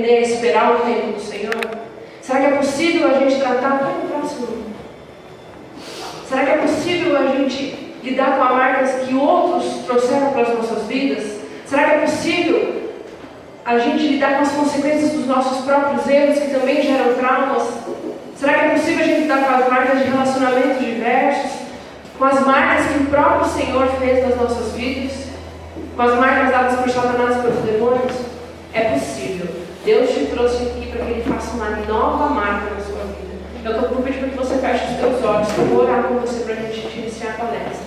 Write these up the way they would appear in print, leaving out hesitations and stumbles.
aprender a esperar o tempo do Senhor? Será que é possível a gente tratar o próximo? Será que é possível a gente lidar com as marcas que outros trouxeram para as nossas vidas? Será que é possível a gente lidar com as consequências dos nossos próprios erros que também geram traumas? Será que é possível a gente lidar com as marcas de relacionamentos diversos? Com as marcas que o próprio Senhor fez nas nossas vidas? Com as marcas dadas por Satanás e pelos demônios? É possível. Deus te trouxe aqui para que Ele faça uma nova marca na sua vida. Eu estou pedindo para que você feche os teus olhos, que eu vou orar com você para a gente iniciar a palestra.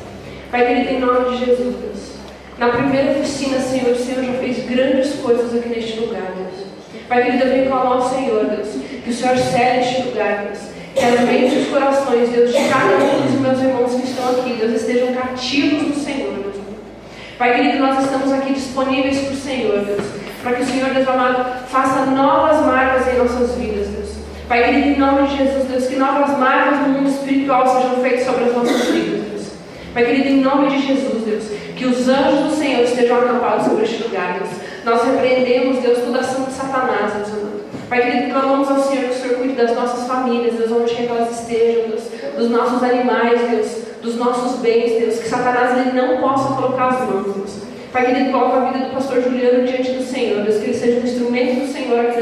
Pai querido, em nome de Jesus, Deus. Na primeira oficina, Senhor, o Senhor já fez grandes coisas aqui neste lugar, Deus. Pai querido, eu venho clamar ao Senhor, Deus, que o Senhor cele este lugar, Deus. Que as mentes e os corações, Deus, de cada um dos meus irmãos que estão aqui, Deus, estejam cativos do Senhor, Deus. Pai querido, nós estamos aqui disponíveis para o Senhor, Deus, para que o Senhor, Deus amado, faça novas marcas em nossas vidas, Deus. Pai querido, em nome de Jesus, Deus, que novas marcas no mundo espiritual sejam feitas sobre as nossas vidas, Deus. Pai querido, em nome de Jesus, Deus, que os anjos do Senhor estejam acampados sobre este lugar, Deus. Nós repreendemos, Deus, toda ação de Satanás, Deus amado. Pai querido, clamamos ao Senhor que o Senhor cuide das nossas famílias, Deus, onde quer que elas estejam, Deus, dos nossos animais, Deus, dos nossos bens, Deus, que Satanás ele não possa colocar as mãos, Deus. Pai querido, coloca a vida do pastor Juliano diante do Senhor, Deus, que ele seja um instrumento do Senhor aqui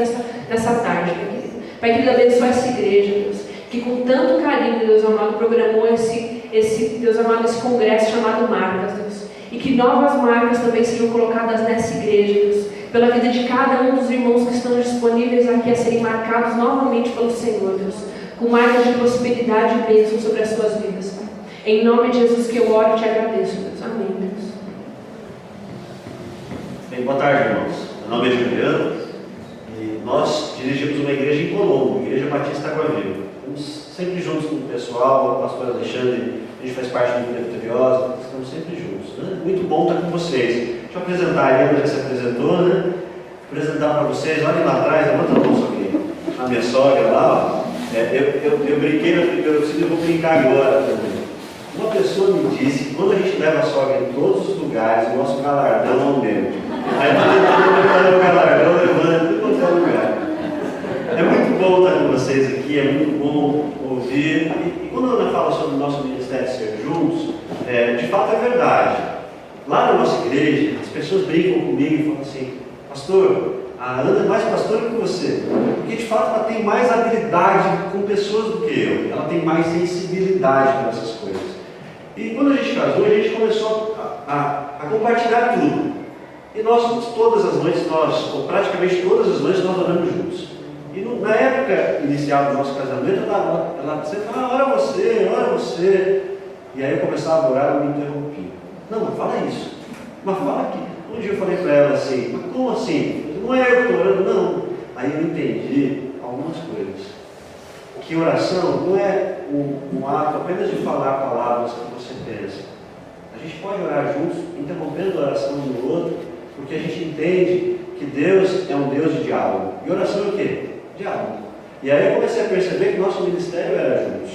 nessa tarde, Pai querido. Pai querido, abençoa essa igreja, Deus, que com tanto carinho, Deus amado, programou Deus amado, esse congresso chamado Marcas, Deus. E que novas marcas também sejam colocadas nessa igreja, Deus, pela vida de cada um dos irmãos que estão disponíveis aqui a serem marcados novamente pelo Senhor, Deus, com marcas de prosperidade e bênção sobre as suas vidas, Pai. Em nome de Jesus que eu oro e te agradeço, Deus. Amém, Deus. Bem, boa tarde, irmãos. Meu nome é Juliano e nós dirigimos uma igreja em Colombo, Igreja Batista Água Viva. Estamos sempre juntos com o pessoal, o pastor Alexandre, a gente faz parte do Vida Vitoriosa, estamos sempre juntos, né? Muito bom estar com vocês. Deixa eu apresentar, a Eliana já se apresentou, né? Apresentar para vocês, olhem lá atrás, levanta a mão só aqui, a minha sogra lá, ó. Eu brinquei na primeira oficina e vou brincar agora também. Uma pessoa me disse que quando a gente leva a sogra em todos os lugares, o nosso galardão é o mesmo. Aí eu o galardão levando em todo lugar. É muito bom estar com vocês aqui, é muito bom ouvir. E quando a Ana fala sobre o nosso ministério ser juntos, de fato é verdade. Lá na nossa igreja, as pessoas brincam comigo e falam assim: pastor, a Ana é mais pastora que você, porque de fato ela tem mais habilidade com pessoas do que eu, ela tem mais sensibilidade para essas coisas. E quando a gente casou, a gente começou a compartilhar tudo. E nós, todas as noites, ou praticamente todas as noites, nós oramos juntos. E na época inicial do nosso casamento, ela sempre falava: ora você. E aí eu começava a orar e me interrompia. Não, mas fala isso. Mas fala aqui. Um dia eu falei para ela assim: mas como assim? Não é eu que estou orando, não. Aí eu entendi algumas coisas. Que oração não é um ato apenas de falar palavras que você pensa. A gente pode orar juntos, interrompendo a oração um do outro, porque a gente entende que Deus é um Deus de diálogo. E oração é o quê? Diálogo. E aí eu comecei a perceber que nosso ministério era juntos.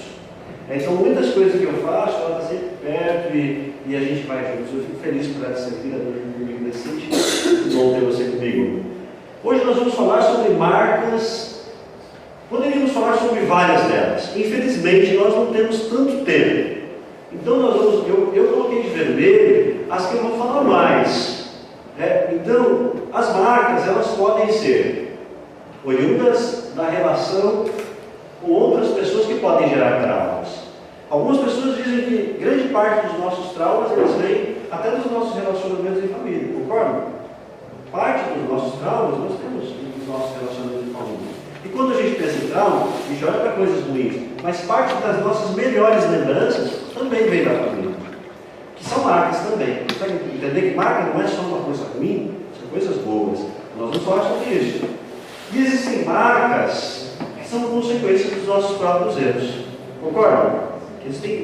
Então muitas coisas que eu faço, ela está sempre perto e a gente vai juntos. Eu fico feliz por ela servir a Deus comigo nesse sentido. Muito bom ter você comigo. Hoje nós vamos falar sobre marcas. Poderíamos falar sobre várias delas. Infelizmente nós não temos tanto tempo. Então eu coloquei de vermelho as que eu vou falar mais. Então as marcas elas podem ser oriundas da relação com outras pessoas que podem gerar traumas. Algumas pessoas dizem que grande parte dos nossos traumas eles vêm até dos nossos relacionamentos em família, concordam? Parte dos nossos traumas nós temos nos nossos relacionamentos em família. E quando a gente pensa em trauma, a gente olha para coisas ruins, mas parte das nossas melhores lembranças também vem da família, que são marcas também. Você tem que entender que marca não é só uma coisa ruim, são coisas boas. Nós vamos falar sobre isso. E existem marcas que são consequências dos nossos próprios erros. Concordam?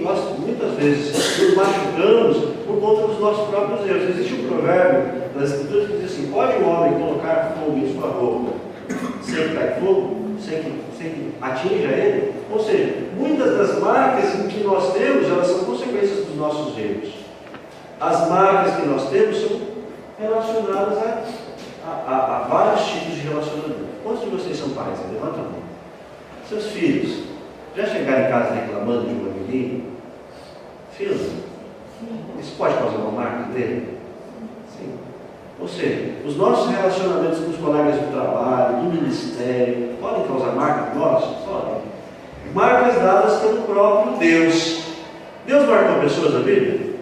Nós muitas vezes nos machucamos por conta dos nossos próprios erros. Existe um provérbio das Escrituras que diz assim: pode um homem colocar fogo em sua roupa sem que caia fogo, sem que atinja ele? Ou seja, muitas das marcas que nós temos, elas são consequências dos nossos erros. As marcas que nós temos são relacionadas a vários tipos de relacionamento. Quando de vocês são pais? Levanta a mão. Seus filhos já chegaram em casa reclamando de um amiguinho? Filhos, isso pode causar uma marca dele? Sim. Ou seja, os nossos relacionamentos com os colegas do trabalho, do ministério, podem causar marca de nós? Podem. Marcas dadas pelo próprio Deus. Deus marcou pessoas na Bíblia?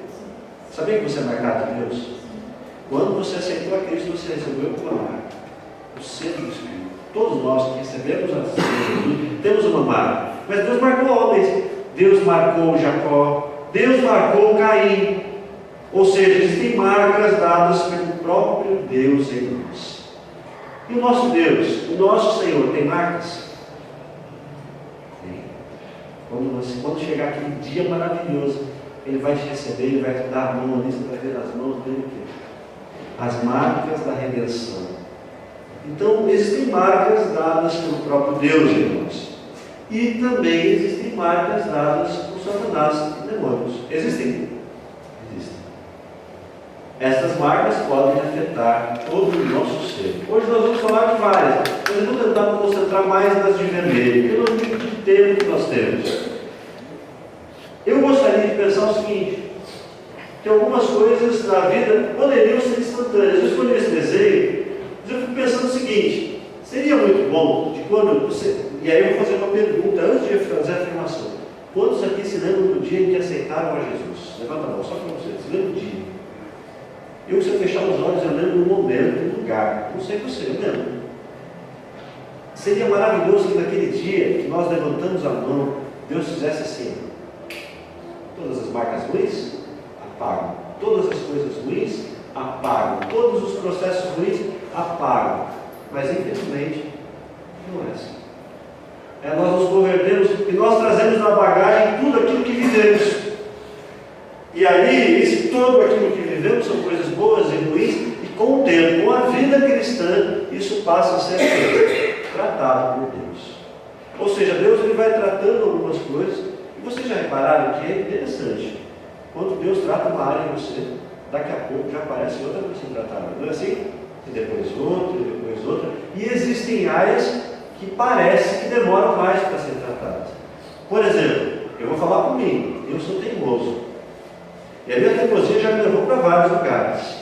Sabia que você é marcado de Deus? Quando você aceitou a Cristo, você recebeu uma marca. O selo do Espírito. Todos nós que recebemos a selo temos uma marca. Mas Deus marcou homens. Deus marcou Jacó. Deus marcou Caim. Ou seja, existem marcas dadas pelo próprio Deus em nós. E o nosso Deus, o nosso Senhor, tem marcas? Tem. Quando chegar aquele dia maravilhoso, Ele vai te receber, Ele vai te dar a mão ali, você vai ver as mãos dele o quê? As marcas da redenção. Então, existem marcas dadas pelo próprio Deus em nós. E também existem marcas dadas por Satanás e demônios. Existem? Existem. Essas marcas podem afetar todo o nosso ser. Hoje nós vamos falar de várias, mas eu vou tentar me concentrar mais nas de vermelho, pelo limite de tempo que nós temos. Eu gostaria de pensar o seguinte: que algumas coisas na vida poderiam ser instantâneas. Eu escolhi esse desenho, mas eu fico pensando o seguinte: seria muito bom de quando você. E aí eu vou fazer uma pergunta antes de fazer a afirmação. Quantos aqui se lembram do dia em que aceitaram a Jesus? Levanta a mão, só para você. Se lembra do dia? Eu, se eu fechar os olhos, eu lembro do momento, do lugar. Não sei você, eu lembro. Seria maravilhoso que naquele dia que nós levantamos a mão, Deus fizesse assim: todas as marcas ruins, apagam. Todas as coisas ruins, apagam. Todos os processos ruins, apagam. Mas, infelizmente, não é assim. Nós nos convertemos e nós trazemos na bagagem tudo aquilo que vivemos. E aí, todo aquilo que vivemos são coisas boas e ruins, e com o tempo, com a vida cristã, isso passa a ser tratado por Deus. Ou seja, Deus ele vai tratando algumas coisas, e vocês já repararam que é interessante. Quando Deus trata uma área em você, daqui a pouco já aparece outra para ser tratada. Não é assim? E depois outra. E existem áreas que parece que demoram mais para ser tratadas. Por exemplo, eu vou falar por mim. Eu sou teimoso. E a minha teimosia já me levou para vários lugares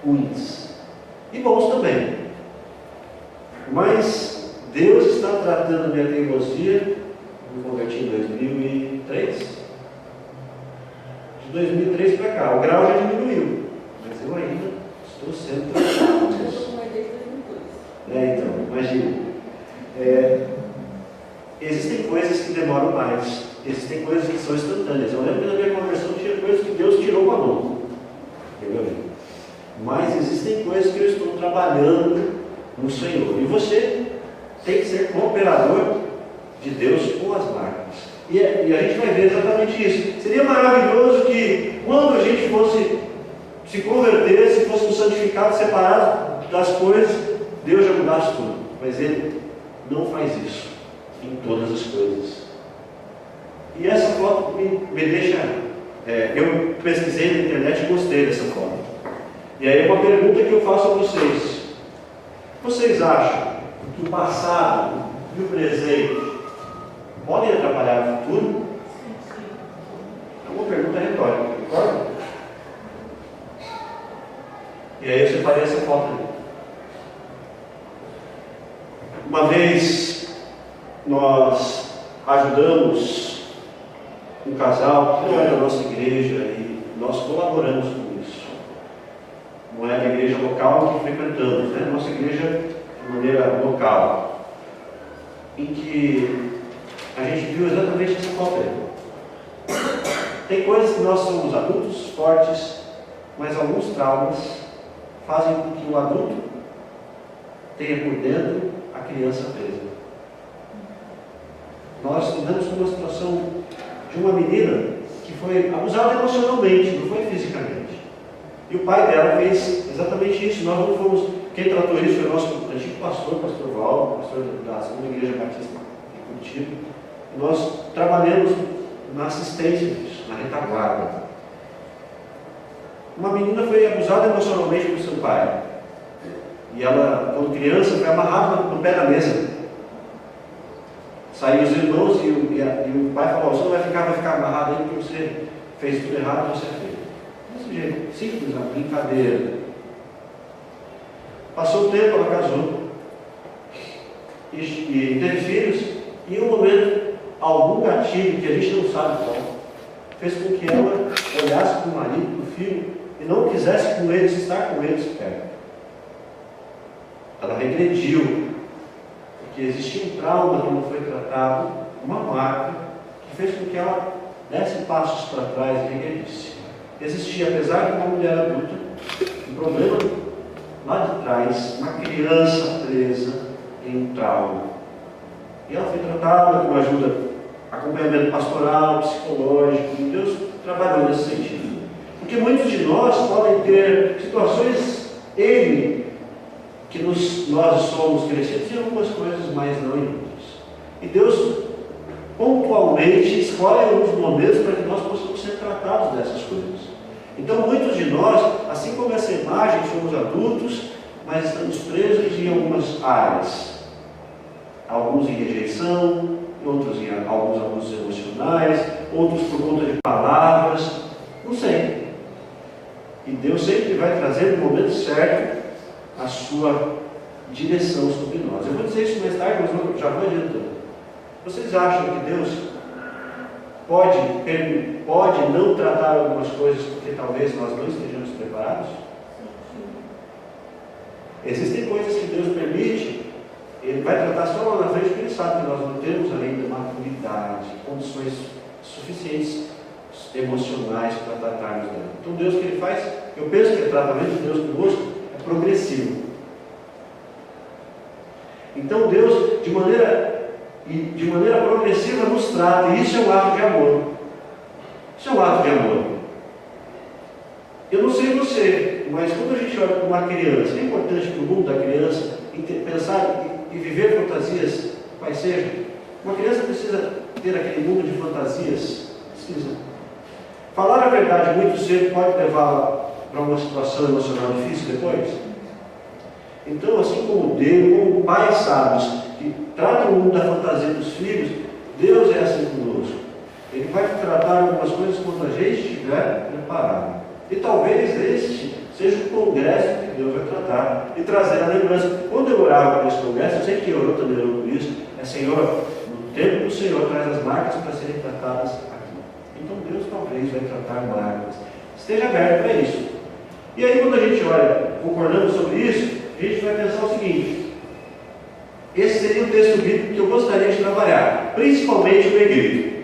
ruins. E bons também. Mas Deus está tratando a minha teimosia. Me converti em 2003. De 2003 para cá. O grau já diminuiu. Mas eu ainda estou sendo tratado. Então, imagina. Existem coisas que demoram mais. Existem coisas que são instantâneas. Eu lembro que na minha conversão tinha coisas que Deus tirou com a mão. Mas existem coisas que eu estou trabalhando no Senhor. E você tem que ser cooperador de Deus com as marcas. E a gente vai ver exatamente isso. Seria maravilhoso que quando a gente fosse se converter, se fôssemos santificados, separados das coisas, Deus já mudasse tudo. Mas Ele não faz isso em todas as coisas. E essa foto me deixa... eu pesquisei na internet e gostei dessa foto. E aí uma pergunta que eu faço a vocês. Vocês acham que o passado e o presente podem atrapalhar o futuro? É uma pergunta retórica, concorda? E aí eu separei essa foto ali. Uma vez nós ajudamos um casal que não é da nossa igreja e nós colaboramos com isso. Não é a igreja local que frequentamos, né? Nossa igreja de maneira local, em que a gente viu exatamente essa foto aí. Tem coisas que nós somos adultos fortes, mas alguns traumas fazem com que o adulto tenha por dentro a criança presa. Nós lidamos com uma situação de uma menina que foi abusada emocionalmente, não foi fisicamente. E o pai dela fez exatamente isso. Nós não fomos. Quem tratou isso foi o nosso antigo pastor, pastor Val, pastor da segunda igreja batista de Curitiba. E nós trabalhamos na assistência disso, na retaguarda. Uma menina foi abusada emocionalmente por seu pai. E ela, quando criança, foi amarrada no pé da mesa. Saíram os irmãos e o pai falou: você não vai ficar amarrado aí porque você fez tudo errado, você fez. Desse jeito, simples, uma brincadeira. Passou o tempo, ela casou e teve filhos, e em um momento, algum gatilho que a gente não sabe qual, fez com que ela olhasse para o marido, para o filho, e não quisesse com eles, estar com eles perto. Ela regrediu, porque existia um trauma que não foi tratado, uma marca, que fez com que ela desse passos para trás e regredisse. Existia, apesar de uma mulher adulta, um problema lá de trás, uma criança presa em um trauma. E ela foi tratada com ajuda, acompanhamento pastoral, psicológico, e Deus trabalhou nesse sentido. Porque muitos de nós podem ter situações que nós somos crescidos em algumas coisas, mas não em outras. E Deus pontualmente escolhe alguns momentos para que nós possamos ser tratados dessas coisas. Então muitos de nós, assim como essa imagem, somos adultos, mas estamos presos em algumas áreas. Alguns em rejeição, outros em alguns abusos emocionais, outros por conta de palavras, não sei. E Deus sempre vai trazer no momento certo a sua direção sobre nós. Eu vou dizer isso mais tarde, mas eu já vou adiantando. Vocês acham que Deus pode não tratar algumas coisas porque talvez nós não estejamos preparados? Existem coisas que Deus permite, Ele vai tratar só lá na frente porque Ele sabe que nós não temos ainda maturidade, condições suficientes emocionais para tratarmos dela. Então Deus, que Ele faz, eu penso que o tratamento de Deus conosco é progressivo. Então Deus, de maneira progressiva, nos trata, e isso é um ato de amor. Isso é um ato de amor. Eu não sei você, mas quando a gente olha para uma criança, é importante para o mundo da criança pensar e viver fantasias, quais sejam. Uma criança precisa ter aquele mundo de fantasias. Precisa. Falar a verdade muito cedo pode levá-la para uma situação emocional difícil depois. Então, assim como Deus, como pais sábios que tratam o mundo da fantasia dos filhos, Deus é assim conosco. Ele vai tratar algumas coisas quando a gente estiver preparado. E talvez este seja o congresso que Deus vai tratar e trazer a lembrança. Quando eu orava por esse congresso, eu sei que orou também orou por isso, Senhor, no tempo do Senhor traz as marcas para serem tratadas aqui. Então Deus talvez vai tratar marcas. Esteja aberto para isso. E aí quando a gente olha, concordando sobre isso, a gente vai pensar o seguinte: esse seria o texto bíblico que eu gostaria de trabalhar, principalmente o negrito.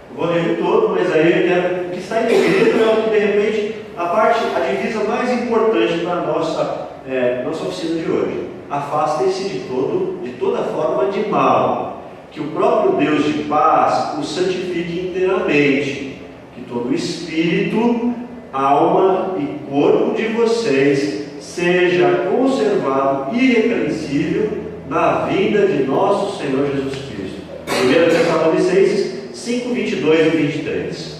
Eu vou ler todo, mas aí eu quero, o que está em negrito é o que de repente a divisa mais importante para a nossa oficina de hoje. Afastem-se de toda forma de mal, que o próprio Deus de paz os santifique inteiramente, que todo espírito, alma e corpo de vocês seja conservado irrepreensível na vinda de nosso Senhor Jesus Cristo. 1 Tessalonicenses 5, 22 e 23.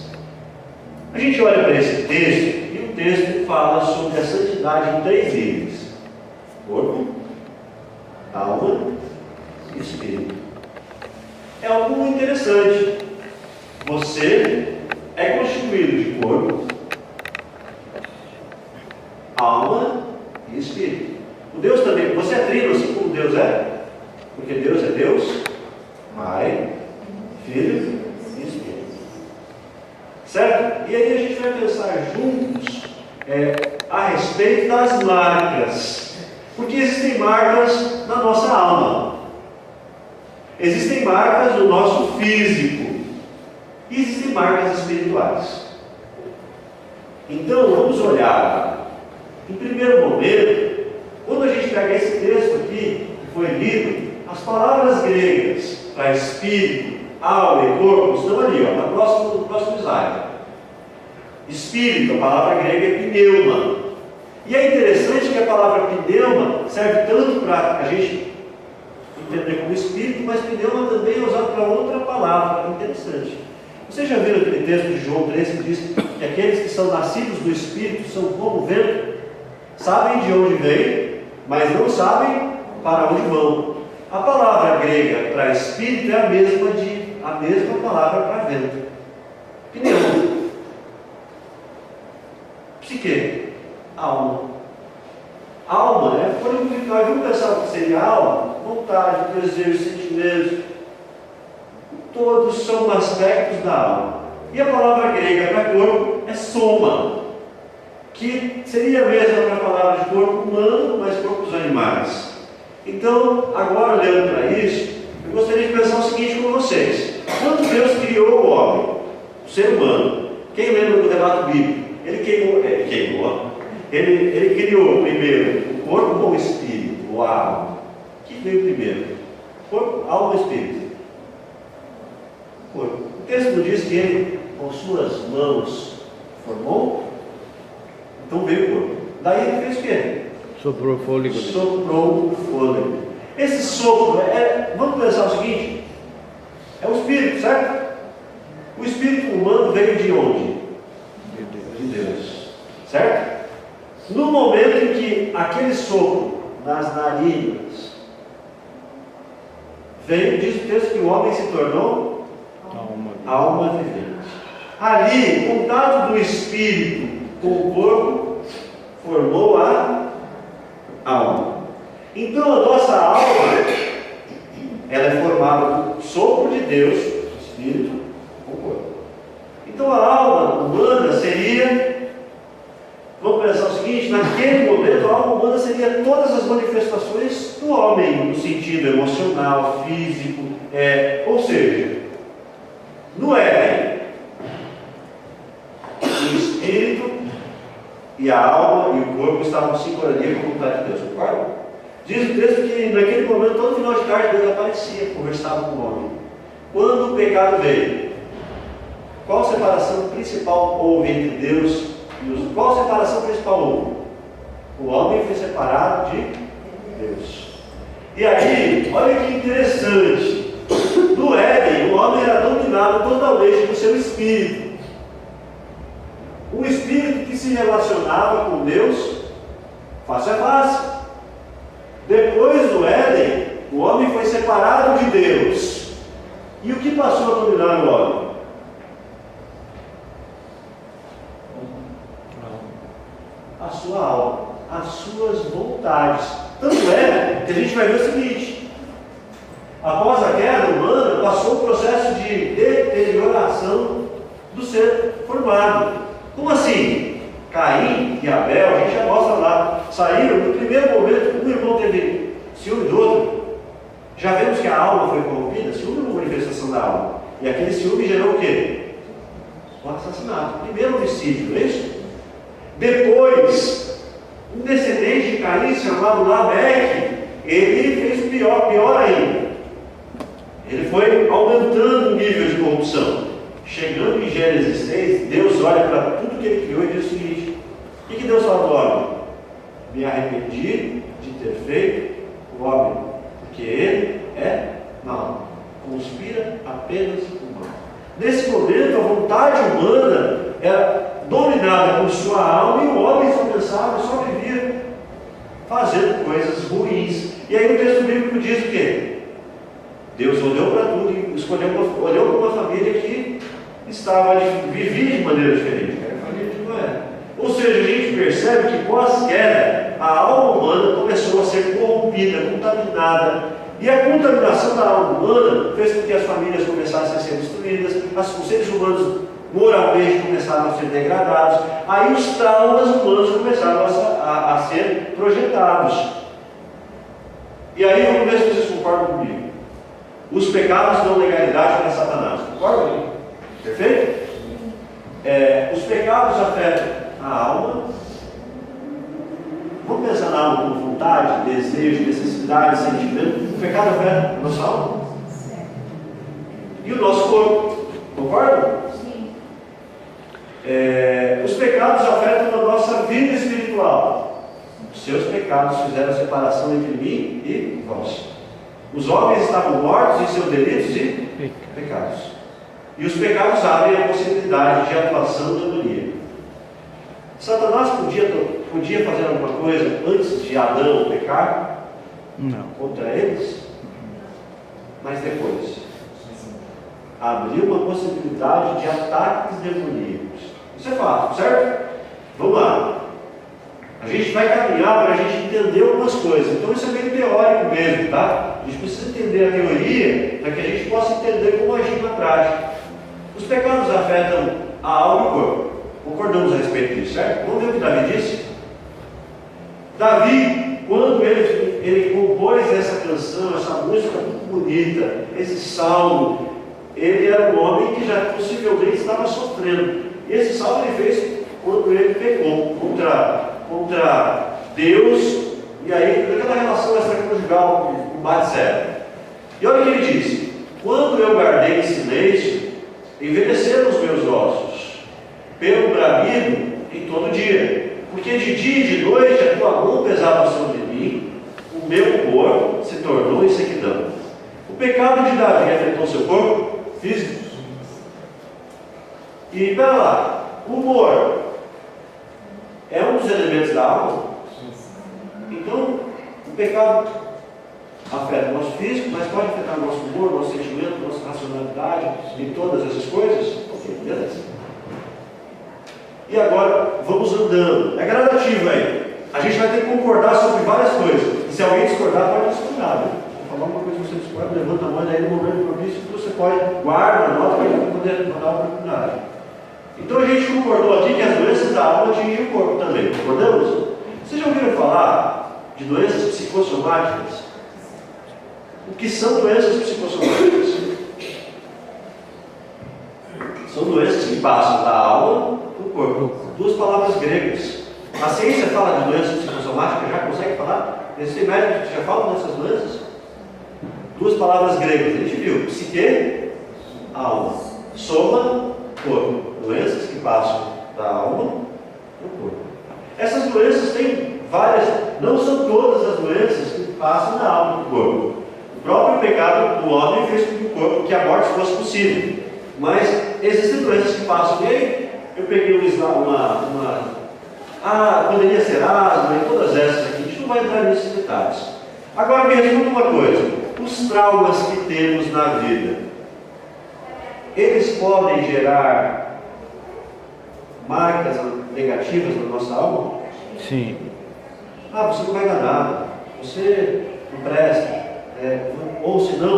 A gente olha para esse texto e o texto fala sobre a santidade em 3 níveis: corpo, alma e espírito. É algo muito interessante. Você é constituído de corpo, alma e espírito. O Deus também, você é trino assim como Deus é, porque Deus é Deus, Pai, Filho e Espírito. Certo? E aí a gente vai pensar juntos a respeito das marcas, porque existem marcas na nossa alma, existem marcas no nosso físico e existem marcas espirituais. Então vamos olhar, em primeiro momento, quando a gente pega esse texto aqui, que foi lido, as palavras gregas para espírito, alma e corpo estão ali, no próximo slide. Espírito, a palavra grega é pneuma. E é interessante que a palavra pneuma serve tanto para a gente entender como espírito, mas pneuma também é usado para outra palavra interessante. Vocês já viram aquele texto de João 3 que diz que aqueles que são nascidos do Espírito são como vento, sabem de onde vêm mas não sabem para onde vão. A palavra grega para espírito é a mesma palavra para vento. Pneu. Psique. Alma. Alma, né? Quando nós vamos pensar o que seria alma, vontade, desejo, sentimentos, todos são aspectos da alma. E a palavra grega para corpo é soma, que seria a mesma para a palavra de corpo humano, mas corpo dos animais. Então, agora olhando para isso, eu gostaria de pensar o seguinte com vocês: quando Deus criou o homem, o ser humano, quem lembra do relato bíblico? Ele criou primeiro o corpo ou o espírito, ou a alma? O que veio primeiro? Corpo, alma ou espírito? Corpo. O texto diz que ele, com suas mãos, formou, então veio o corpo. Daí ele fez o quê? Soprou o fôlego. Soprou o fôlego. Esse sopro, vamos pensar o seguinte: é o espírito, certo? O espírito humano veio de onde? De Deus, certo? No momento em que aquele sopro nas narinas veio, diz o texto que o homem se tornou alma vivente. Ali, o contato do espírito com o corpo formou a alma. Então a nossa alma, ela é formada do sopro de Deus, do espírito, com o corpo. Então a alma humana seria, vamos pensar o seguinte: naquele momento a alma humana seria todas as manifestações do homem, no sentido emocional, físico, ou seja, no Éden, o espírito e a alma e o corpo estavam em sincronia com a vontade de Deus, concorda? Diz o texto que naquele momento, todo final de tarde, Deus aparecia, conversava com o homem. Quando o pecado veio, qual separação principal houve entre Deus e os... Qual separação principal houve? O homem foi separado de Deus. E aí, olha que interessante: no Éden, o homem era dominado totalmente por seu espírito. Um espírito que se relacionava com Deus face a face. Depois do Éden, o homem foi separado de Deus. E o que passou a dominar o homem? A sua alma, as suas vontades. Tanto é que a gente vai ver o seguinte: após a queda humana, passou o processo de deterioração do ser formado. Como assim? Caim e Abel, a gente já mostra lá, saíram no primeiro momento, um irmão teve ciúme do outro. Já vemos que a alma foi corrompida. Ciúme é uma manifestação da alma. E aquele ciúme gerou o quê? O assassinato. Primeiro homicídio, não é isso? Depois, um descendente de Caim, chamado Lameque, ele fez pior ainda. Ele foi aumentando o nível de corrupção. Chegando em Gênesis 6, Deus olha para tudo que ele criou e diz o seguinte: o que Deus fala do homem? Me arrependi de ter feito o homem, porque ele é mau, conspira apenas o mal. Nesse momento, a vontade humana era dominada por sua alma e o homem só pensava, só vivia fazendo coisas ruins. E aí o texto bíblico diz o quê? Deus olhou para tudo e olhou para uma família que vivia de maneira diferente, era a família de Noé. Ou seja, a gente percebe que pós-queda, a alma humana começou a ser corrompida, contaminada. E a contaminação da alma humana fez com que as famílias começassem a ser destruídas, os seres humanos moralmente começaram a ser degradados. Aí os traumas humanos começaram a ser projetados. E aí, vamos ver se vocês concordam comigo. Os pecados dão legalidade para Satanás. Concordam? Perfeito? Os pecados afetam a alma. Vamos pensar na alma com vontade, desejo, necessidade, sentimento. O pecado afeta a nossa alma e o nosso corpo. Concordam? Sim. Os pecados afetam a nossa vida espiritual. Os seus pecados fizeram separação entre mim e vós. Os homens estavam mortos em seus delitos e pecados. E os pecados abrem a possibilidade de atuação demoníaca. Satanás podia podia fazer alguma coisa antes de Adão pecar? Não. Contra eles? Mas depois abriu uma possibilidade de ataques demoníacos. Isso é fato, certo? Vamos lá. A gente vai caminhar para a gente entender algumas coisas. Então isso é meio teórico mesmo, tá? A gente precisa entender a teoria para que a gente possa entender como agir na prática. Os pecados afetam a alma e o corpo. Concordamos a respeito disso, certo? Vamos ver o que Davi disse? Davi, quando ele compôs essa canção, essa música muito bonita, esse salmo, ele era um homem que já possivelmente estava sofrendo. E esse salmo ele fez quando ele pecou contra Deus, e aí naquela relação extraconjugal com Batseba. E olha o que ele diz: quando eu guardei em silêncio, envelheceram os meus ossos, pelo bramido em todo dia, porque de dia e de noite a tua mão pesava sobre mim, o meu corpo se tornou em sequidão. O pecado de Davi afetou seu corpo físico. E pera lá, o humor é um dos elementos da alma. Então, o pecado afeta o nosso físico, mas pode afetar o nosso humor, o nosso sentimento, a nossa racionalidade e todas essas coisas. Ok, beleza. E agora, vamos andando. É gradativo aí. A gente vai ter que concordar sobre várias coisas. E se alguém discordar, pode discordar. Né? Vou falar uma coisa que você discorda, levanta a mão, e daí no momento propício você pode guardar, anota para poder dar uma oportunidade. Então a gente concordou aqui que as doenças da alma atingem o corpo também. Concordamos? Vocês já ouviram falar de doenças psicossomáticas? O que são doenças psicossomáticas? São doenças que passam da alma para o corpo. Duas palavras gregas. A ciência fala de doenças psicossomáticas, já consegue falar? Existem médicos que já falam dessas doenças? Duas palavras gregas, a gente viu. Psique, alma. Soma, corpo. Doenças que passam da alma para o corpo. Essas doenças têm várias, não são todas as doenças que passam da alma para o corpo. O próprio pecado do homem fez com que a morte fosse possível. Mas existem doenças que passam. E aí, eu peguei poderia ser asma e todas essas aqui. A gente não vai entrar nesses detalhes. Agora me responda uma coisa: os traumas que temos na vida, eles podem gerar marcas negativas na nossa alma? Sim. Você não vai dar nada, você não presta, ou se não,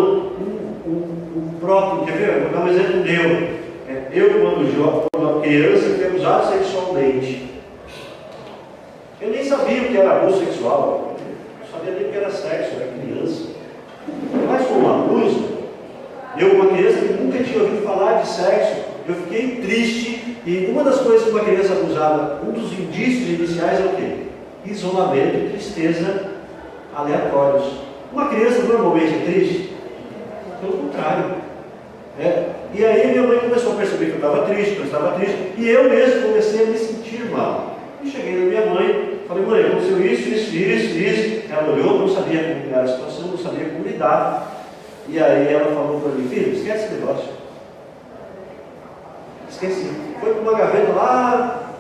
o próprio, quer ver? Vou dar um exemplo meu. Eu, quando criança, fui abusado sexualmente. Eu nem sabia o que era abuso sexual, eu sabia nem o que era sexo, eu era criança. Mas com um abuso, eu, uma criança que nunca tinha ouvido falar de sexo, eu fiquei triste. E uma das coisas que uma criança abusada, um dos indícios iniciais é o quê? Isolamento e tristeza aleatórios. Uma criança normalmente é triste? Pelo contrário. E aí minha mãe começou a perceber que eu estava triste, e eu mesmo comecei a me sentir mal. E cheguei na minha mãe, falei: mãe, aconteceu isso. Ela olhou, não sabia como era a situação, não sabia como lidar. E aí ela falou para mim: filho, esquece esse negócio. Esqueci. Foi para uma gaveta lá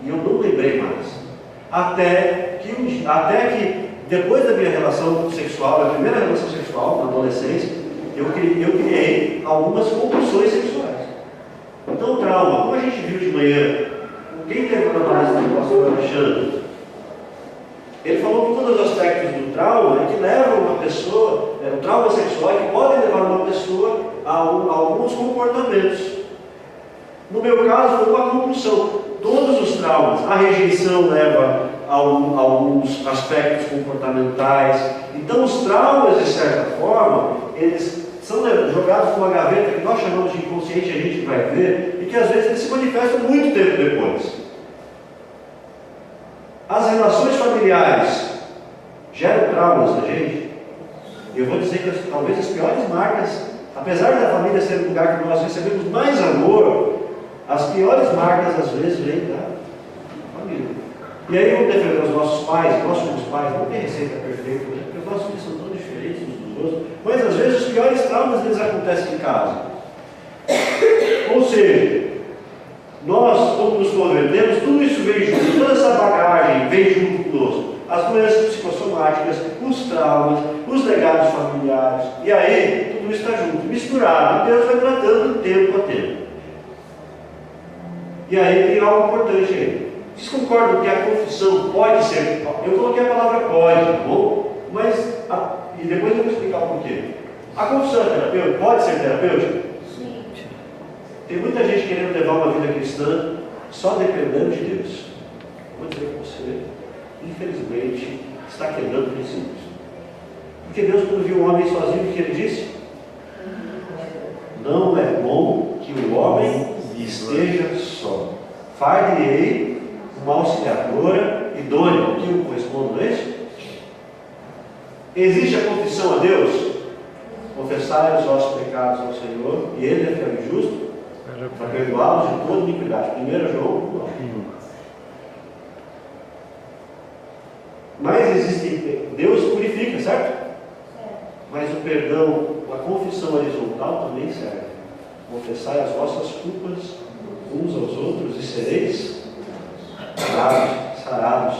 e eu não lembrei mais. Até que depois da minha relação sexual, da primeira relação sexual, na adolescência, eu criei algumas compulsões sexuais. Então o trauma, como a gente viu de manhã, quem teve na palestra do pastor Alexandre, ele falou que todos os aspectos do trauma é que levam uma pessoa, o trauma sexual é que pode levar uma pessoa a alguns comportamentos. No meu caso, foi uma compulsão. Todos os traumas, a rejeição leva a alguns aspectos comportamentais. Então, os traumas, de certa forma, eles são jogados numa gaveta que nós chamamos de inconsciente, a gente vai ver, e que às vezes eles se manifestam muito tempo depois. As relações familiares geram traumas na gente. Eu vou dizer que talvez as piores marcas, apesar da família ser um lugar que nós recebemos mais amor, as piores marcas às vezes vêm da família. E aí vamos defender os nossos pais, nós somos pais, não tem receita perfeita, né? Porque os nossos filhos são tão diferentes uns dos outros, mas às vezes os piores traumas eles acontecem em casa. Ou seja, Nós, quando nos convertemos, tudo isso vem junto, toda essa bagagem vem junto conosco. As doenças psicossomáticas, os traumas, os legados familiares, e aí tudo isso está junto, misturado, e Deus vai tratando tempo a tempo. E aí tem algo importante aí. Vocês concordam que a confissão pode ser, eu coloquei a palavra pode, tá bom? Mas, e depois eu vou explicar o porquê. A confissão é terapêutica? Pode ser terapêutica? Sim. Tem muita gente querendo levar uma vida cristã só dependendo de Deus. Vou dizer para você, infelizmente, está quebrando princípios. Porque Deus, quando viu o homem sozinho, o que ele disse? Não é bom que o homem esteja só. Far-lhe-ei uma auxiliadora idônea. O que eu correspondo, não é isso? Existe a confissão a Deus? Confessai os vossos pecados ao Senhor, e Ele é fiel e justo para perdoá-los de toda iniquidade. 1 João 9. Mas existe, Deus purifica, certo? Mas o perdão, a confissão horizontal também serve. Confessai as vossas culpas uns aos outros e sereis sarados.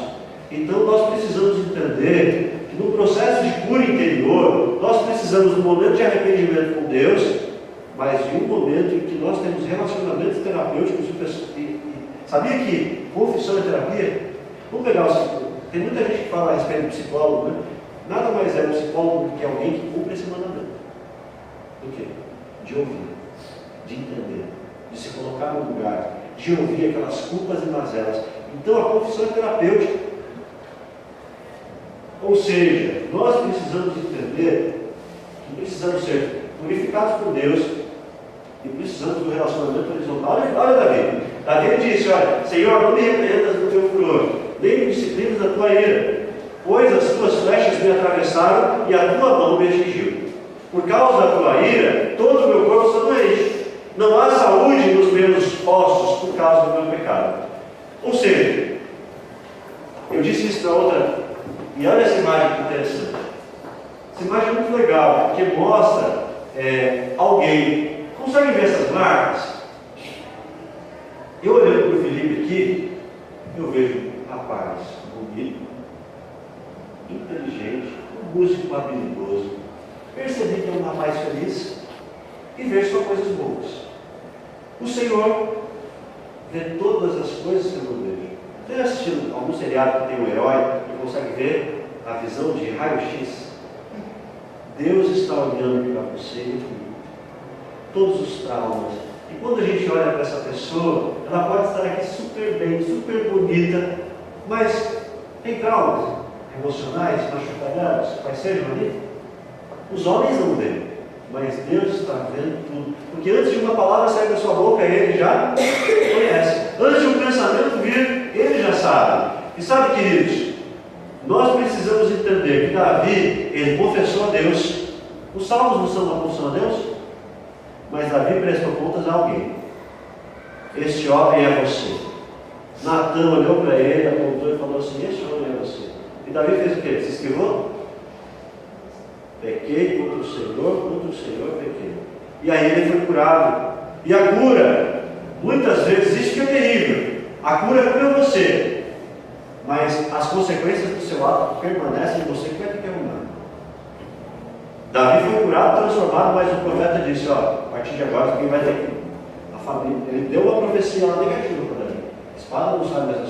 Então nós precisamos entender que no processo de cura interior, nós precisamos de um momento de arrependimento com Deus, mas de um momento em que nós temos relacionamentos terapêuticos com pessoas. Sabia que confissão é terapia? Vamos pegar o... Tem muita gente que fala a respeito do psicólogo, né? Nada mais é um psicólogo do que alguém que cumpre esse mandamento. Do quê? De ouvir, de entender, de se colocar no lugar, de ouvir aquelas culpas e mazelas. Então a confissão é terapêutica. Ou seja, nós precisamos entender que precisamos ser purificados por Deus e precisamos do relacionamento horizontal. Olha Davi. Davi disse, olha, Senhor, não me repreendas do teu furor, nem me disciplines da tua ira, pois as tuas flechas me atravessaram e a tua mão me atingiu. Por causa da tua ira, todo o meu corpo está doente. Não há saúde nos meus ossos por causa do meu pecado. Ou seja, eu disse isso na outra, e olha essa imagem que interessante. Essa imagem é muito legal, porque mostra alguém. Consegue ver essas marcas? Eu olhando para o Felipe aqui, eu vejo um rapaz bonito, inteligente, um músico habilidoso. Percebi que é um rapaz feliz e vejo só coisas boas. O Senhor vê todas as coisas que eu não vejo. Você já assistiu algum seriado que tem um herói e consegue ver a visão de raio-x? Deus está olhando para você e comigo. Todos os traumas. E quando a gente olha para essa pessoa, ela pode estar aqui super bem, super bonita, mas tem traumas emocionais, machucados, quais sejam ali. Os homens não veem, mas Deus está vendo tudo. Porque antes de uma palavra sair da sua boca, Ele já conhece. Antes de um pensamento vir, Ele já sabe. E sabe, queridos, nós precisamos entender que Davi, ele confessou a Deus. Os salmos não são uma confissão a Deus? Mas Davi prestou contas a alguém. Este homem é você. Natã olhou para ele, apontou e falou assim, este homem é você. E Davi fez o quê? Se esquivou? Pequei contra o Senhor pequei. E aí ele foi curado. E a cura, muitas vezes, isso que é terrível. A cura é para você. Mas as consequências do seu ato permanecem em você que vai ter que arrumar. Davi foi curado, transformado, mas o profeta disse, ó, a partir de agora quem vai ter que... A família, ele deu uma profecia lá negativa para Davi. A espada não sai mais da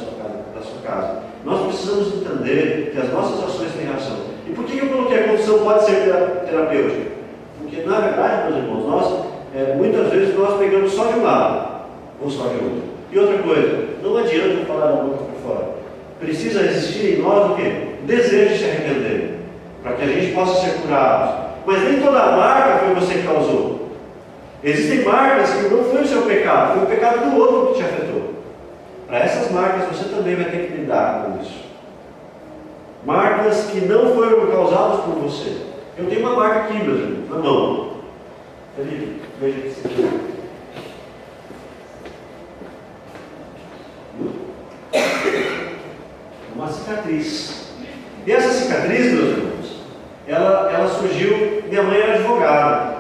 sua casa. Nós precisamos entender que as nossas ações têm razão. E por que eu coloquei a confissão pode ser terapêutica? Porque, na verdade, meus irmãos, nós, muitas vezes nós pegamos só de um lado, ou só de outro. E outra coisa, não adianta falar da boca para fora. Precisa existir em nós o quê? O desejo de se arrepender, para que a gente possa ser curados. Mas nem toda a marca foi você que causou. Existem marcas que não foi o seu pecado, foi o pecado do outro que te afetou. Para essas marcas você também vai ter que lidar com isso. Marcas que não foram causadas por você. Eu tenho uma marca aqui, meus irmãos, na mão. Felipe, veja aqui. Uma cicatriz. E essa cicatriz, meus irmãos, ela surgiu, minha mãe era advogada.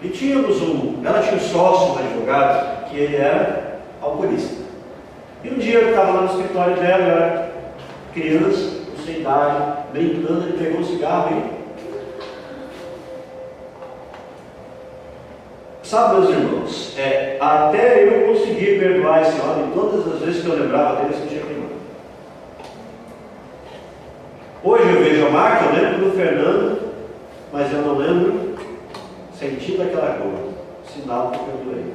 E ela tinha um sócio, um advogado, que ele era alcoolista. E um dia eu estava lá no escritório dela, eu era criança, com sua idade, brincando, ele pegou um cigarro e... Sabe, meus irmãos, até eu conseguir perdoar esse homem, todas as vezes que eu lembrava dele, eu sentia queimado. Hoje eu vejo a marca, eu lembro do Fernando, mas eu não lembro sentindo aquela coisa, sinal que eu perdoei.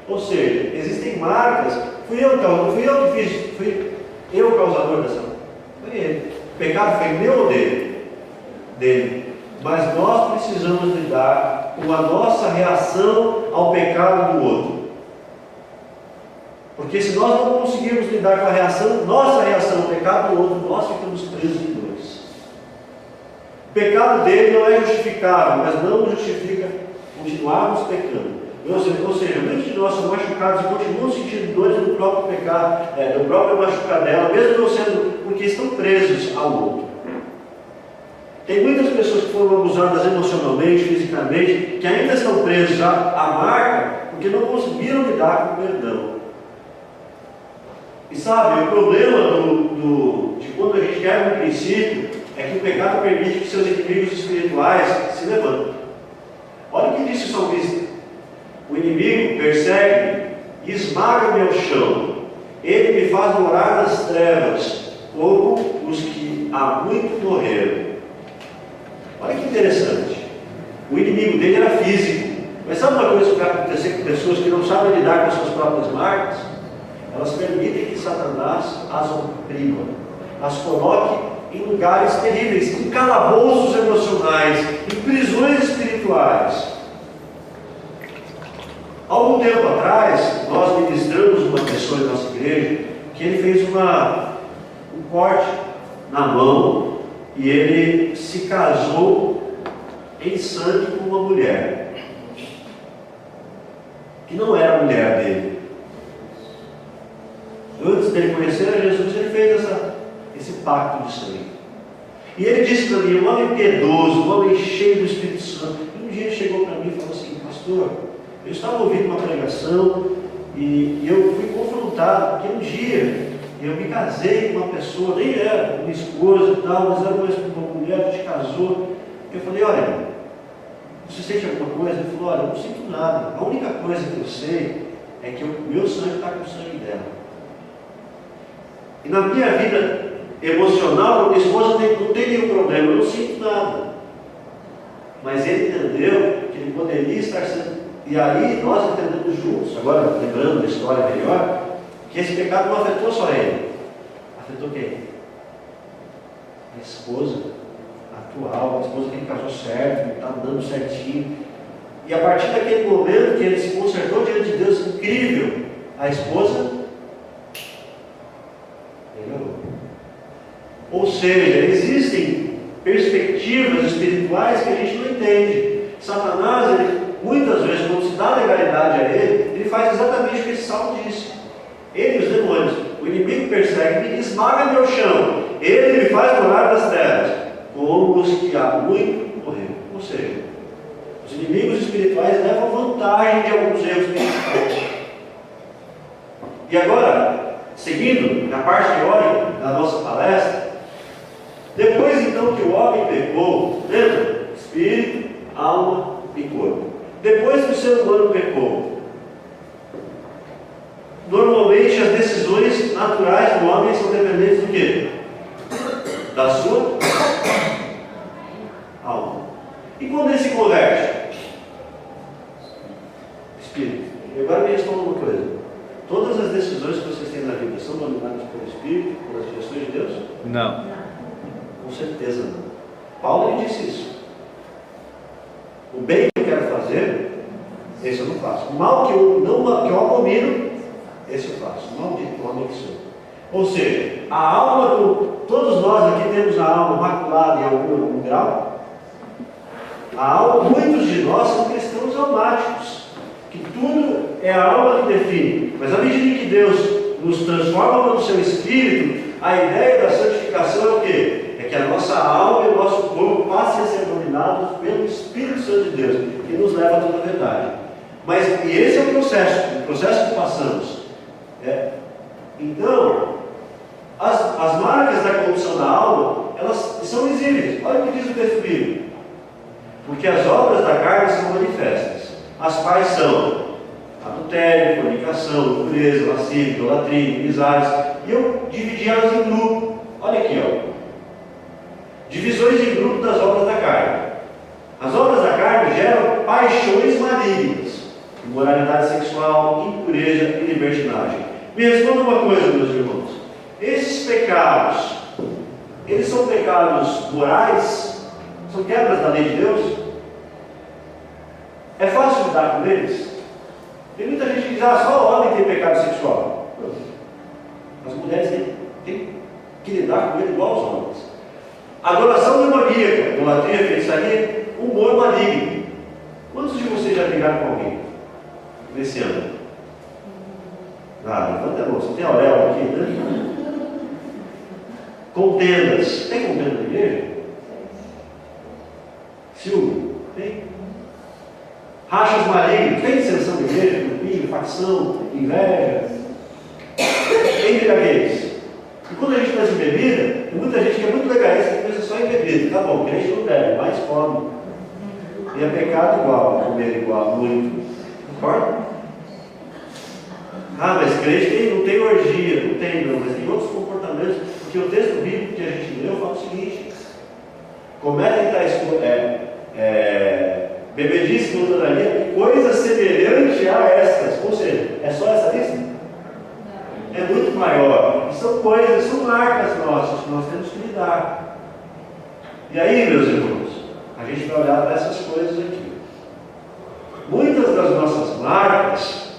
Ou seja, existem marcas, fui eu que fiz, fui eu o causador dessa marca. Foi ele. O pecado foi meu ou dele? Dele. Mas nós precisamos lidar com a nossa reação ao pecado do outro. Porque se nós não conseguirmos lidar com a nossa reação ao pecado do outro, nós ficamos presos em dois. O pecado dele não é justificável, mas não justifica continuarmos pecando. Ou seja, muitos de nós são machucados e continuam sentindo dores do próprio pecado, do próprio machucar dela, mesmo não sendo, porque estão presos ao outro. Tem muitas pessoas que foram abusadas emocionalmente, fisicamente, que ainda estão presos à marca, porque não conseguiram lidar com o perdão. E sabe, o problema de quando a gente quebra um princípio é que o pecado permite que seus inimigos espirituais se levantem. Olha o que disse o salmista: o inimigo persegue e esmaga-me ao chão, ele me faz morar nas trevas, como os que há muito morreram. Olha que interessante. O inimigo dele era físico. Mas sabe uma coisa que vai acontecer com pessoas que não sabem lidar com as suas próprias marcas? Elas permitem que Satanás as oprima, as coloque em lugares terríveis, em calabouços emocionais, em prisões espirituais. Há algum tempo atrás, nós ministramos uma pessoa em nossa igreja que ele fez um corte na mão e ele se casou em sangue com uma mulher que não era a mulher dele. Antes dele conhecer a Jesus, ele fez esse pacto de sangue. E ele disse para mim, um homem piedoso, um homem cheio do Espírito Santo. E um dia ele chegou para mim e falou assim: pastor, eu estava ouvindo uma pregação e eu fui confrontado, porque um dia eu me casei com uma pessoa, nem era minha esposa e tal, mas era uma mulher, a gente casou. Eu falei: olha, você sente alguma coisa? Ele falou: olha, eu não sinto nada. A única coisa que eu sei é que o meu sangue está com o sangue dela. E na minha vida emocional, minha esposa não tem nenhum problema, eu não sinto nada. Mas ele entendeu que ele poderia estar sendo. E aí nós entendemos juntos, agora lembrando da história melhor, que esse pecado não afetou só ele. Afetou quem? A esposa atual, a esposa que ele casou certo, que estava dando certinho. E a partir daquele momento que ele se consertou diante de Deus, incrível, a esposa melhorou. Ou seja, existem perspectivas espirituais que a gente não entende. Satanás, muitas vezes, quando se dá legalidade a ele faz exatamente o que esse salmo disse. Ele e os demônios, o inimigo persegue-me e esmaga meu chão. Ele me faz morar nas trevas, como os que há muito morreram. Ou seja, os inimigos espirituais levam vantagem de alguns erros que a gente faz. E agora, seguindo na parte teórica da nossa palestra, depois então que o homem pecou, lembra? Espírito, alma e corpo. Depois que o ser humano pecou, normalmente as decisões naturais do homem são dependentes do quê? Da sua alma. E quando ele se converte? Espírito. E agora me responda uma coisa: todas as decisões que vocês têm na vida são dominadas pelo Espírito, pelas direções de Deus? Não. Com certeza não. Paulo ele disse isso. O bem que eu quero fazer, esse eu não faço. O mal que eu abomino, esse eu faço. O maldito homem que sou. Ou seja, a alma, todos nós aqui temos a alma maculada em algum grau. A alma, muitos de nós são cristãos almáticos, que tudo é a alma que define. Mas à medida que Deus nos transforma no seu espírito, a ideia da santificação é o quê? É que a nossa alma e o nosso corpo passem a ser dominados pelo Espírito Santo de Deus, que nos leva a toda a verdade. Mas e esse é o processo que passamos. Então, as marcas da corrupção da alma, elas são visíveis. Olha o que diz o texto bíblico. Porque as obras da carne são manifestas, as quais são adultério, fornicação, impureza, lascívia, idolatria, inimizades. E eu dividi elas em grupo. Olha aqui, divisões em grupo das obras da carne. As obras da carne geram paixões malignas, imoralidade sexual, impureza e libertinagem. Me responda uma coisa, meus irmãos. Esses pecados, eles são pecados morais? São quebras da lei de Deus? É fácil lidar com eles? Tem muita gente que diz, só o homem tem pecado sexual. As mulheres têm que lidar com ele igual aos homens. Adoração demoníaca, idolatria, feitiçaria, humor maligno. Quantos de vocês já brigaram com alguém nesse ano? Levanta a mão, você tem Aurel aqui, né? Contendas. Tem contenda na igreja? Ciúme? Tem? Rachas malignos? Tem dissensão da igreja? Grupinho, facção, inveja? Embriaguez. E quando a gente pensa em bebida, tem muita gente que é muito legalista que pensa só em bebida. Tá bom, crente não bebe, mas come. E é pecado igual, comer igual, muito. Concorda? Mas crente não tem orgia, não tem não, mas tem outros comportamentos. Porque o texto bíblico que a gente leu fala o seguinte: cometem tais bebedice, glutonaria, coisa semelhante a estas. Ou seja, é só essa lista? É muito maior. E são coisas, são marcas nossas que nós temos que lidar. E aí, meus irmãos, a gente vai olhar para essas coisas aqui. Muitas das nossas marcas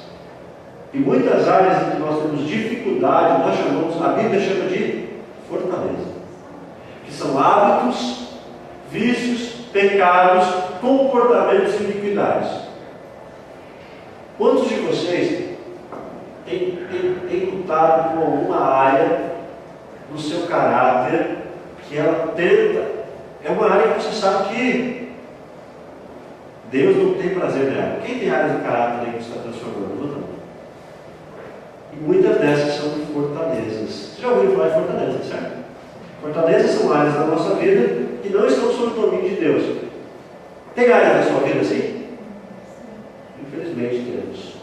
e muitas áreas em que nós temos dificuldade, nós chamamos, a Bíblia chama de fortaleza, que são hábitos, vícios, pecados, comportamentos e iniquidades. Quantos de vocês têm lutado com alguma área do seu caráter que ela tenta, é uma área que você sabe que Deus não tem prazer nela? Quem tem áreas do caráter aí que você está transformando? Não. E muitas dessas são fortalezas. Você já ouviu falar de fortalezas, certo? Fortalezas são áreas da nossa vida que não estão sob o domínio de Deus. Tem áreas da sua vida assim? Infelizmente temos.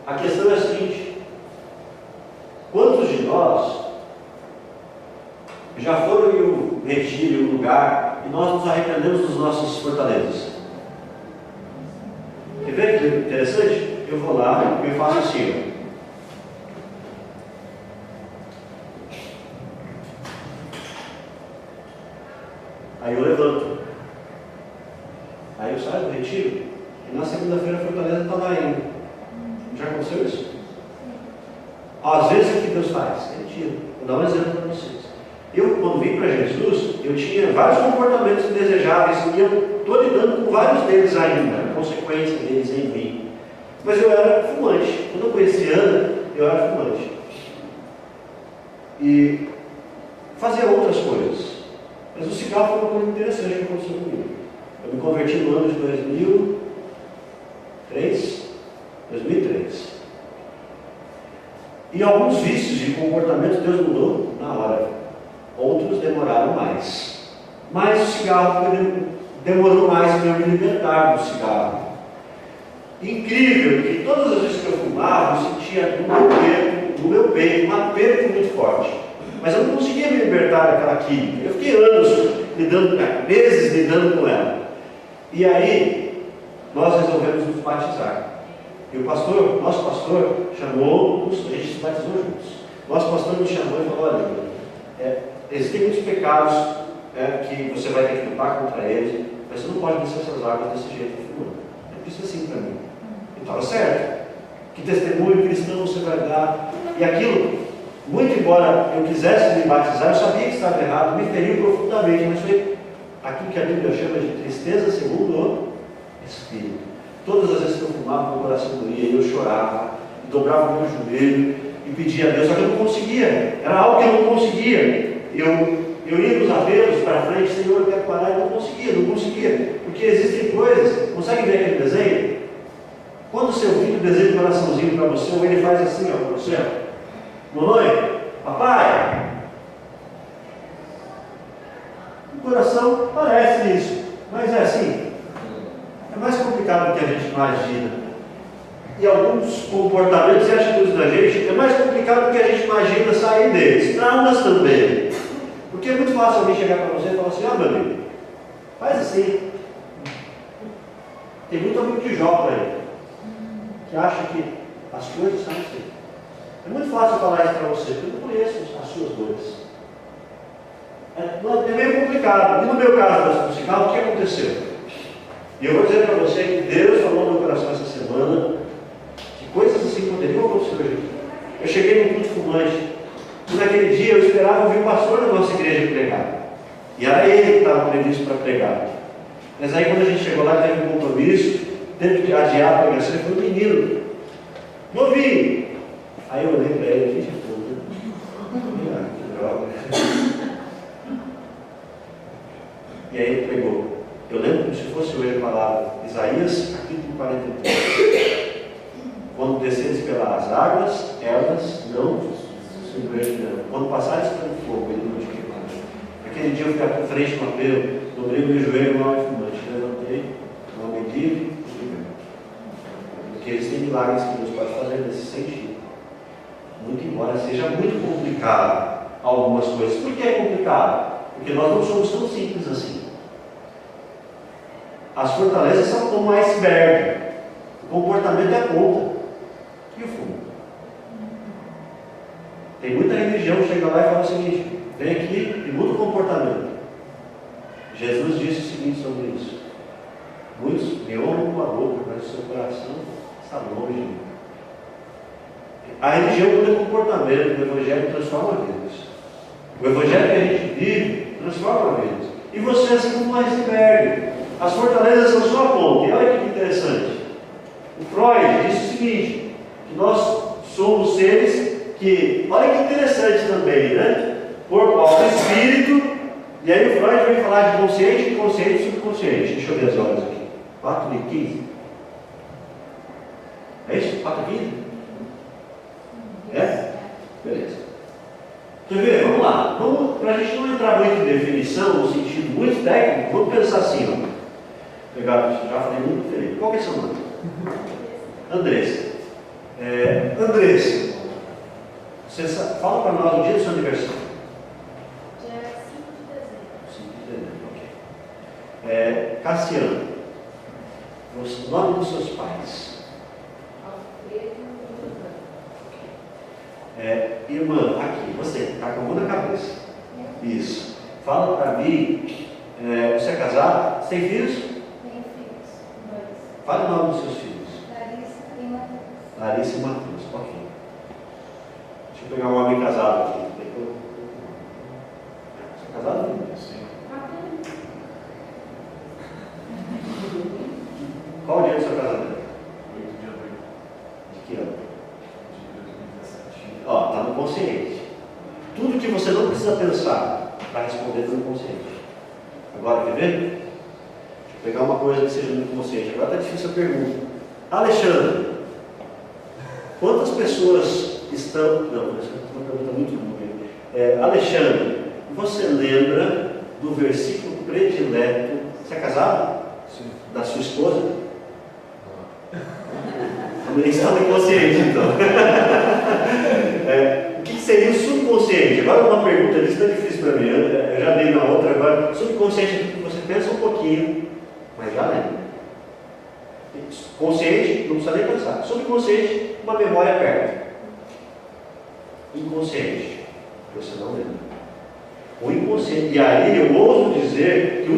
A questão é a seguinte: quantos de nós já foram em um retiro, em um lugar, e nós nos arrependemos dos nossos fortalezas? Quer ver que interessante? Eu vou lá e eu faço assim, Aí eu levanto. Aí eu saio do retiro e na segunda-feira a fortaleza está lá ainda. Já aconteceu isso? Às vezes o que Deus faz? Retiro. Vou dar um exemplo para vocês. Eu, quando vim para Jesus, eu tinha vários comportamentos indesejáveis e eu estou lidando com vários deles ainda, a consequência deles em mim. Mas eu era fumante. Quando eu conheci Ana, eu era fumante. E fazia outras coisas. Mas o cigarro foi uma coisa interessante que aconteceu comigo. Eu me converti no ano de 2003. E alguns vícios de comportamento Deus mudou na hora. Outros demoraram mais. Mas o cigarro demorou mais para eu me libertar do cigarro. Incrível que todas as vezes que eu fumava, eu sentia no meu peito um aperto muito forte. Mas eu não conseguia me libertar daquela química. Eu fiquei meses lidando com ela. E aí, nós resolvemos nos batizar. E nosso pastor chamou-nos, a gente se batizou juntos. Nosso pastor nos chamou e falou: olha, existem muitos pecados que você vai ter que lutar contra eles, mas você não pode descer essas águas desse jeito fumando. Ele disse assim para mim. E estava certo. Que testemunho cristão você vai dar? E aquilo, muito embora eu quisesse me batizar, eu sabia que estava errado, me feriu profundamente, mas foi aquilo que a Bíblia chama de tristeza segundo o Espírito. Todas as vezes que eu fumava, meu coração doía, e eu chorava, e dobrava o meu joelho, e pedia a Deus, só que eu não conseguia, era algo que eu não conseguia. Eu ia nos apelos para frente, Senhor, eu quero parar, e não conseguia, porque existem coisas, consegue ver aquele desenho? Quando o seu filho desenha um coraçãozinho para você, ou ele faz assim, para você, Mamãe, papai, o coração parece isso, mas é assim. É mais complicado do que a gente imagina. E alguns comportamentos e atitudes da gente é mais complicado do que a gente imagina sair deles. Traumas também. Porque é muito fácil alguém chegar para você e falar assim: meu amigo, faz assim. Tem muito amigo de Jó por aí, que acha que as coisas são assim. É muito fácil falar isso para você, porque eu não conheço as suas dores. É meio complicado. E no meu caso da musical, o que aconteceu? E eu vou dizer para você que Deus falou no meu coração essa semana que coisas assim poderiam acontecer hoje. Eu cheguei num culto fumante, e naquele dia eu esperava ouvir o pastor da nossa igreja pregar. E era ele que estava previsto para pregar. Mas aí quando a gente chegou lá, teve um compromisso, teve que adiar a pregação, ele foi um menino. Novinho. Aí eu olhei para ele, gente, que droga. E aí ele pegou. Eu lembro como se fosse hoje a palavra, Isaías, capítulo 43. Quando desceres pelas águas, elas não se envergonharão. Quando passares pelo fogo, ele não te queimará. Aquele dia eu fui à frente do apelo, dobrei o meu joelho no alto fumante, levantei, não medi e fui. Porque existem milagres que Deus pode fazer nesse sentido. Muito embora seja muito complicado algumas coisas. Por que é complicado? Porque nós não somos tão simples assim. As fortalezas são como um iceberg. O comportamento é a ponta. E o fundo? Tem muita religião que chega lá e fala o seguinte: vem aqui e muda o comportamento. Jesus disse o seguinte sobre isso: muitos me honram com a boca, mas o seu coração está longe de mim. A religião muda o comportamento, o Evangelho transforma vidas. O Evangelho que a gente vive transforma vidas. E você, assim como um iceberg, as fortalezas são só a ponta. E olha que interessante. O Freud disse o seguinte: que nós somos seres que, olha que interessante também, né? Corpo, alma, espírito. E aí o Freud vem falar de consciente, inconsciente e subconsciente. Deixa eu ver as horas aqui. 4h15. É isso? 4h15? É? Beleza. Quer ver? Vamos lá. Para a gente não entrar muito em definição, no sentido muito técnico, vamos pensar assim, ó. Já falei muito diferente. Qual que é seu nome? Andressa. Andressa, você fala para nós o dia do seu aniversário. Dia 5 de dezembro. 5 de dezembro, ok. Cassiano, o nome dos seus pais. Alfredo e Giovanni. Irmã, aqui, você está com a mão na cabeça. Isso. Fala para mim, você é casado? Você tem filhos? Tenho filhos, 2. Fala o nome dos seus filhos. Larissa e Matheus. Larissa e Matheus, ok. Deixa eu pegar um homem casado aqui. Você é casado? Sim. Qual o dia do seu casamento? 8 de abril De que ano? de 2017. Está no consciente. Tudo que você não precisa pensar para responder está no consciente. Agora, quer ver? Deixa eu pegar uma coisa que seja muito consciente. Agora está difícil a pergunta. Alexandre, quantas pessoas estão... Não, essa é uma pergunta muito boa. Alexandre, você lembra do versículo predileto? Você é casado? Sim. Da sua esposa? Também está no inconsciente, então. O que seria o subconsciente? Agora uma pergunta, isso está difícil para mim. Eu já dei na outra, agora. Subconsciente é que você pensa um pouquinho, mas já lembra. Consciente, não precisa nem pensar. Subconsciente, uma memória perto. Inconsciente, você não lembra. O inconsciente, e aí eu ouso dizer que o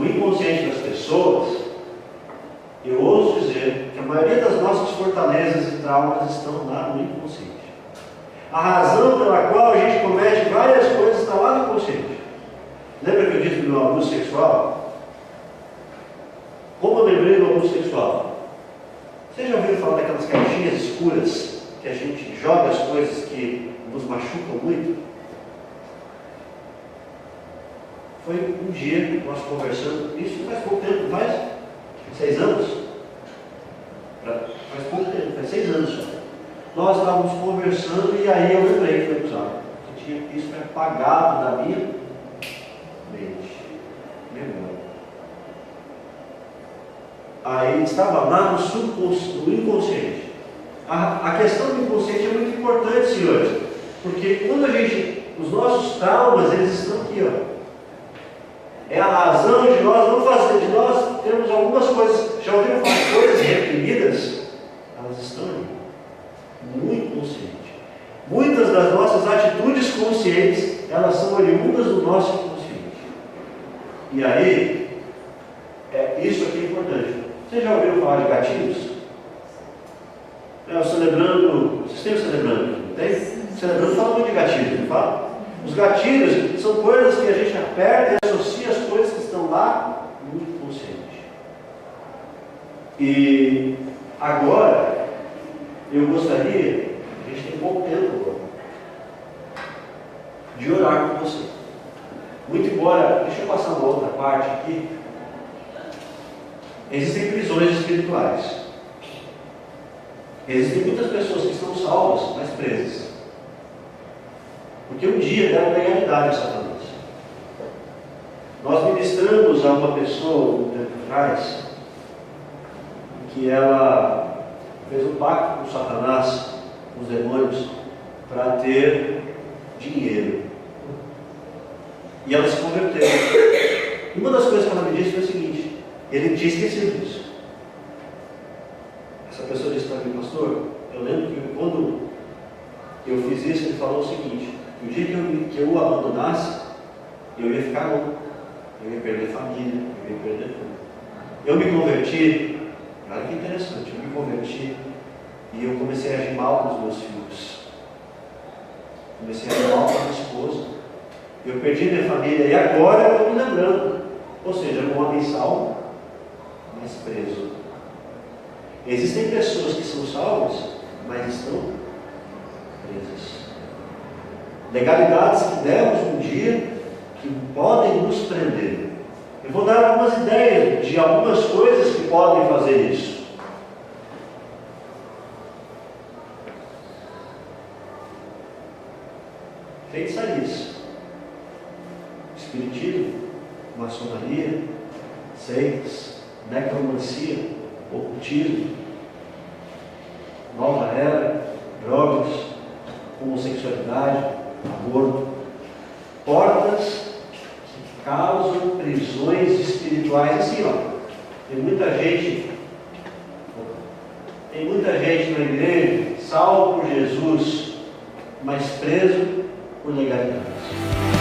inconsciente das pessoas, eu ouso dizer que a maioria das nossas fortalezas e traumas estão lá no inconsciente. A razão pela qual a gente comete várias coisas está lá no inconsciente. Lembra que eu disse do meu abuso sexual? Como eu lembrei do abuso sexual? Vocês já ouviram falar daquelas caixinhas escuras que a gente joga as coisas que nos machucam muito? Foi um dia nós conversando, isso faz pouco tempo, faz 6 anos? Faz pouco tempo, faz 6 anos só. nós estávamos conversando e aí eu lembrei, falei, que isso foi apagado da minha mente, memória. Aí estava lá no inconsciente. A questão do inconsciente é muito importante, senhores, porque quando os nossos traumas, eles estão aqui, ó. É a razão de nós não fazer, de nós termos algumas coisas, já ouviram falar de coisas reprimidas? Elas estão ali, no inconsciente. Muitas das nossas atitudes conscientes, elas são oriundas do nosso inconsciente. E aí, isso aqui é importante. Você já ouviu falar de gatilhos? O celebrando, vocês têm o celebrando aqui, não tem? O celebrando fala muito de gatilhos, não fala? Os gatilhos são coisas que a gente aperta e associa as coisas que estão lá no inconsciente. E agora, eu gostaria, a gente tem pouco tempo agora, de orar com você. Muito embora, deixa eu passar uma outra parte aqui. Existem prisões espirituais. Existem muitas pessoas que estão salvas, mas presas. Porque um dia deram legalidade a Satanás. Nós ministramos a uma pessoa um tempo atrás, que ela fez um pacto com Satanás, com os demônios, para ter dinheiro. E ela se converteu. E uma das coisas que ela me disse foi o seguinte: ele tinha esquecido disso. Essa pessoa disse para mim, pastor, eu lembro que quando eu fiz isso, ele falou o seguinte: que o dia que eu o abandonasse, eu ia ficar louco, eu ia perder família, eu ia perder tudo. Eu me converti, olha que interessante, eu me converti e eu comecei a agir mal com os meus filhos. Comecei a agir mal com a minha esposa. Eu perdi minha família e agora eu estou me lembrando. Ou seja, um homem salvo, mas preso. Existem pessoas que são salvas, mas estão presas. Legalidades que demos um dia que podem nos prender. Eu vou dar algumas ideias de algumas coisas que podem fazer isso. Feitiçaria, espiritismo, maçonaria, seitas, necromancia, ocultismo, nova era, drogas, homossexualidade, aborto, portas que causam prisões espirituais. Assim, ó, tem muita gente na igreja, salvo por Jesus, mas preso por legalidades.